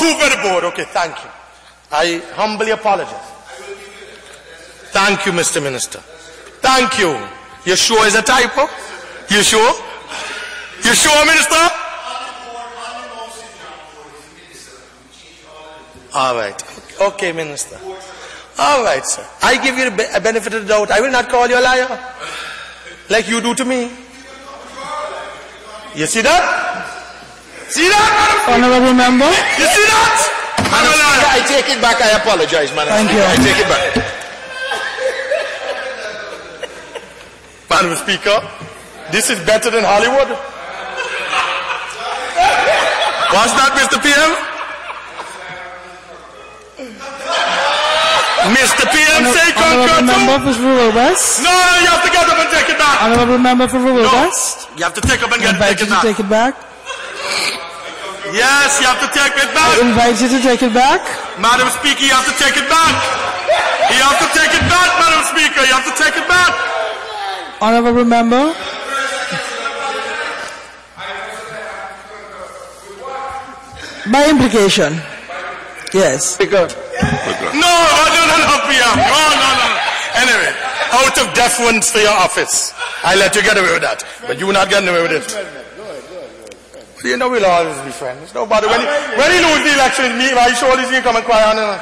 approved by the board. Okay, thank you. I humbly apologize. Thank you, Mr. Minister. Thank you. You sure it's a typo? You sure? You sure, Minister? All right. Okay, Minister. All right, sir. I give you the benefit of the doubt. I will not call you a liar like you do to me. You see that? See that? Honorable member. You see that? I take it back. I apologize, Madam Thank Speaker. you. I take it back. Madam Speaker, this is better than Hollywood. What's that, Mr. PM? Mr. PM, say Honorable member for Rural West. No, you have to get up and take it back. Honorable member for Rural West. You have to take up and Invite you to take it back. Yes, you have to take it back. I invite you to take it back. Madam Speaker, you have to take it back. You have to take it back, Madam Speaker. You have to take it back. Honorable member. By implication. Yes. Speaker. No, PM. No. Anyway, out of deference for your office, I let you get away with that. But you're not getting away with it. You know we'll always be friends. Nobody, when he lose the election, me, my shoulders, he come and cry on him.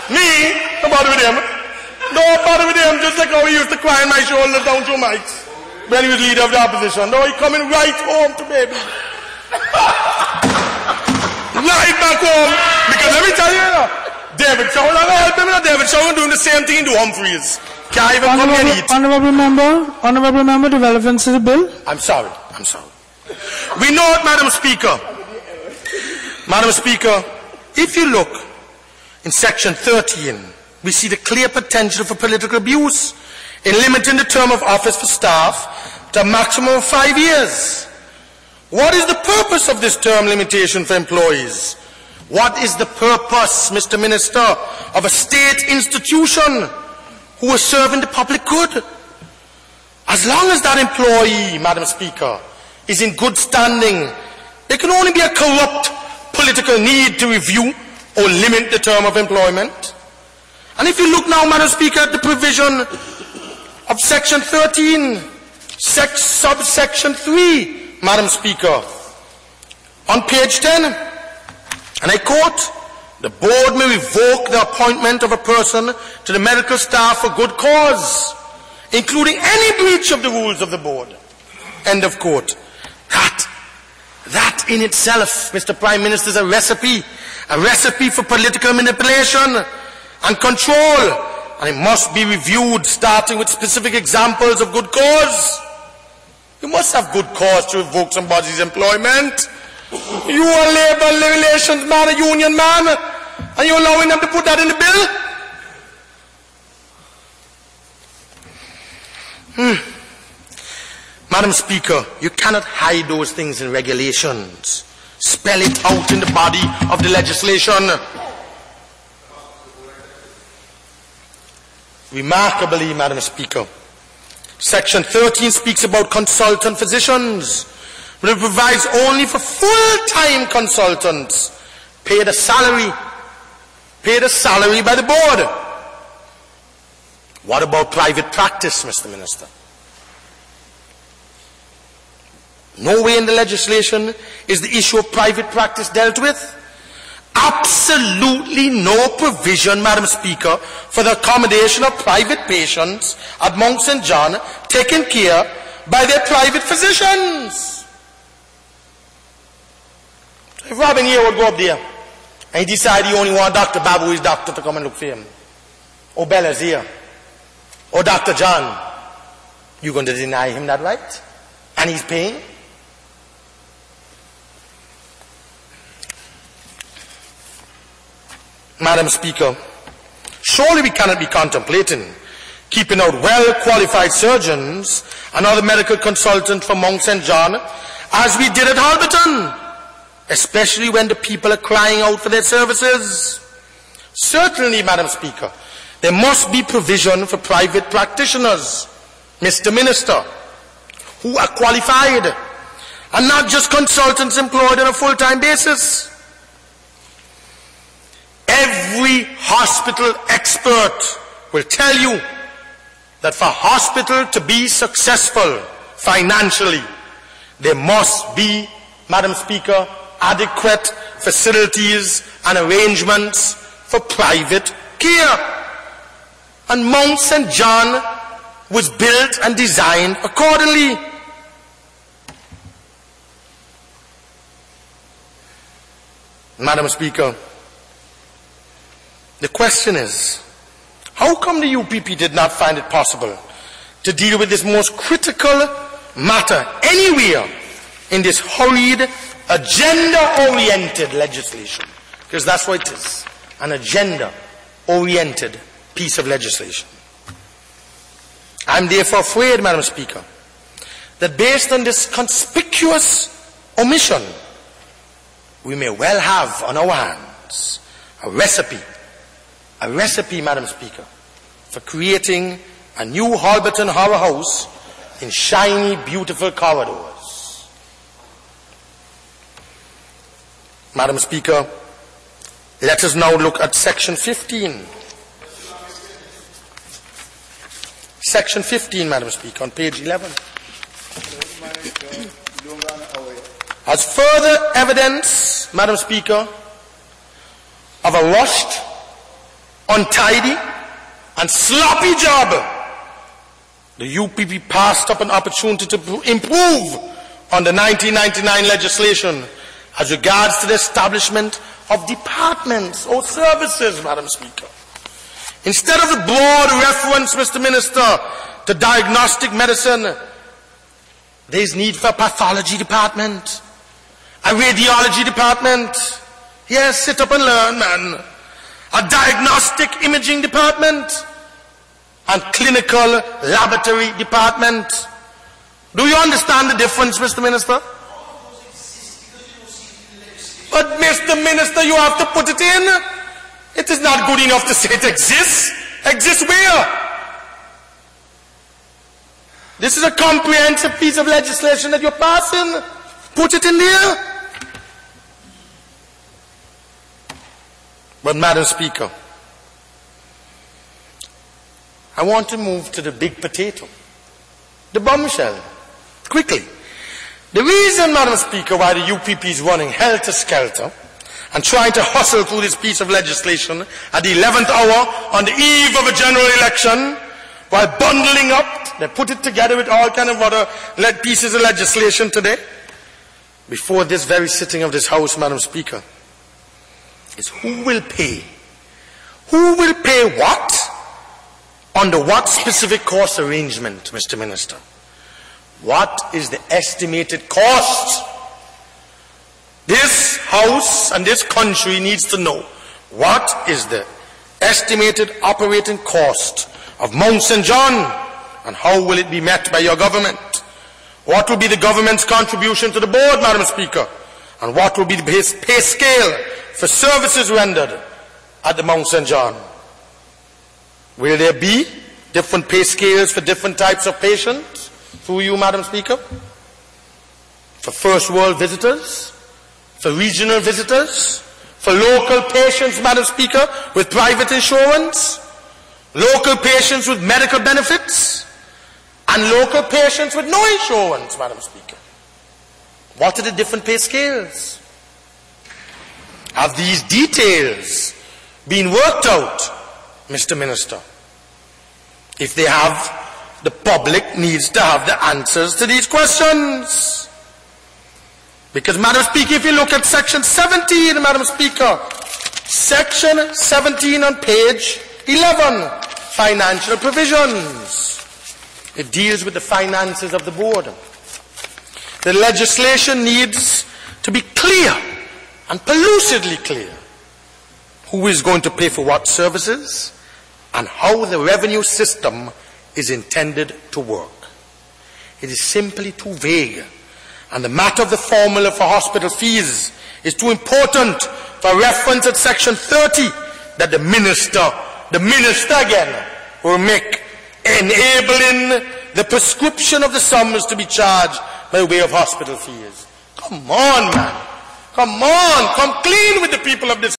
Me? Nobody with him. Nobody with him, just like how he used to cry on my shoulder down to Mike's when he was leader of the opposition. No, he coming right home to baby. Right back home. Because let me tell you, David Chow, David Chow doing the same thing to Humphreys. Can't even come and eat. Honorable member, the relevance of the bill. I'm sorry. We know it, Madam Speaker. Madam Speaker, if you look in section 13, we see the clear potential for political abuse in limiting the term of office for staff to a maximum of 5 years. What is the purpose of this term limitation for employees? What is the purpose, Mr. Minister, of a state institution who is serving the public good? As long as that employee, Madam Speaker, is in good standing, there can only be a corrupt political need to review or limit the term of employment. And if you look now, Madam Speaker, at the provision of section 13, subsection 3, Madam Speaker, on page 10, and I quote, the board may revoke the appointment of a person to the medical staff for good cause, including any breach of the rules of the board. End of quote. That in itself, Mr. Prime Minister, is a recipe for political manipulation and control, and it must be reviewed starting with specific examples of good cause. You must have good cause to revoke somebody's employment. You are a labor relations man, a union man, and you're allowing them to put that in the bill? Madam Speaker, you cannot hide those things in regulations. Spell it out in the body of the legislation. Remarkably, Madam Speaker, Section 13 speaks about consultant physicians, but it provides only for full-time consultants paid a salary by the board. What about private practice, Mr. Minister? Nowhere in the legislation is the issue of private practice dealt with. Absolutely no provision, Madam Speaker, for the accommodation of private patients at Mount St. John taken care by their private physicians. So if Robin here would go up there and he decide he only want Dr. Babu, his doctor, to come and look for him, or Bella's here, or Dr. John, you going to deny him that right? And he's paying? Madam Speaker, surely we cannot be contemplating keeping out well-qualified surgeons and other medical consultants from Mount St. John as we did at Halberton, especially when the people are crying out for their services. Certainly, Madam Speaker, there must be provision for private practitioners, Mr. Minister, who are qualified and not just consultants employed on a full-time basis. Every hospital expert will tell you that for a hospital to be successful financially, there must be, Madam Speaker, adequate facilities and arrangements for private care. And Mount St. John was built and designed accordingly. Madam Speaker, the question is, how come the UPP did not find it possible to deal with this most critical matter anywhere in this hurried, agenda-oriented legislation? Because that's what it is, an agenda-oriented piece of legislation. I'm therefore afraid, Madam Speaker, that based on this conspicuous omission, we may well have on our hands a recipe, Madam Speaker, for creating a new Halberton Horror House in shiny, beautiful corridors. Madam Speaker, let us now look at Section 15. Section 15, Madam Speaker, on page 11. As further evidence, Madam Speaker, of a rushed, untidy, and sloppy job, the UPP passed up an opportunity to improve on the 1999 legislation as regards to the establishment of departments or services, Madam Speaker. Instead of the broad reference, Mr. Minister, to diagnostic medicine, there is need for a pathology department, a radiology department. Yes, sit up and learn, man. A diagnostic imaging department and clinical laboratory department. Do you understand the difference, Mr. Minister? But, Mr. Minister, you have to put it in. It is not good enough to say it exists. Exists where? This is a comprehensive piece of legislation that you're passing. Put it in there. But, Madam Speaker, I want to move to the big potato, the bombshell, quickly. The reason, Madam Speaker, why the UPP is running helter-skelter and trying to hustle through this piece of legislation at the 11th hour on the eve of a general election, while bundling up, they put it together with all kind of other pieces of legislation today, before this very sitting of this House, Madam Speaker, is who will pay? Who will pay what? Under what specific cost arrangement, Mr. Minister? What is the estimated cost? This House and this country needs to know what is the estimated operating cost of Mount St. John and how will it be met by your government? What will be the government's contribution to the board, Madam Speaker? And what will be the pay scale for services rendered at the Mount St. John? Will there be different pay scales for different types of patients? Through you, Madam Speaker? For first world visitors? For regional visitors? For local patients, Madam Speaker, with private insurance? Local patients with medical benefits? And local patients with no insurance, Madam Speaker? What are the different pay scales? Have these details been worked out, Mr. Minister? If they have, the public needs to have the answers to these questions. Because, Madam Speaker, if you look at Section 17, Madam Speaker, Section 17 on page 11, financial provisions. It deals with the finances of the board. The legislation needs to be clear and pellucidly clear who is going to pay for what services and how the revenue system is intended to work. It is simply too vague, and the matter of the formula for hospital fees is too important for reference at Section 30 that the minister again will make, enabling the prescription of the sums to be charged by way of hospital fees. Come on, man. Come on. Come clean with the people of this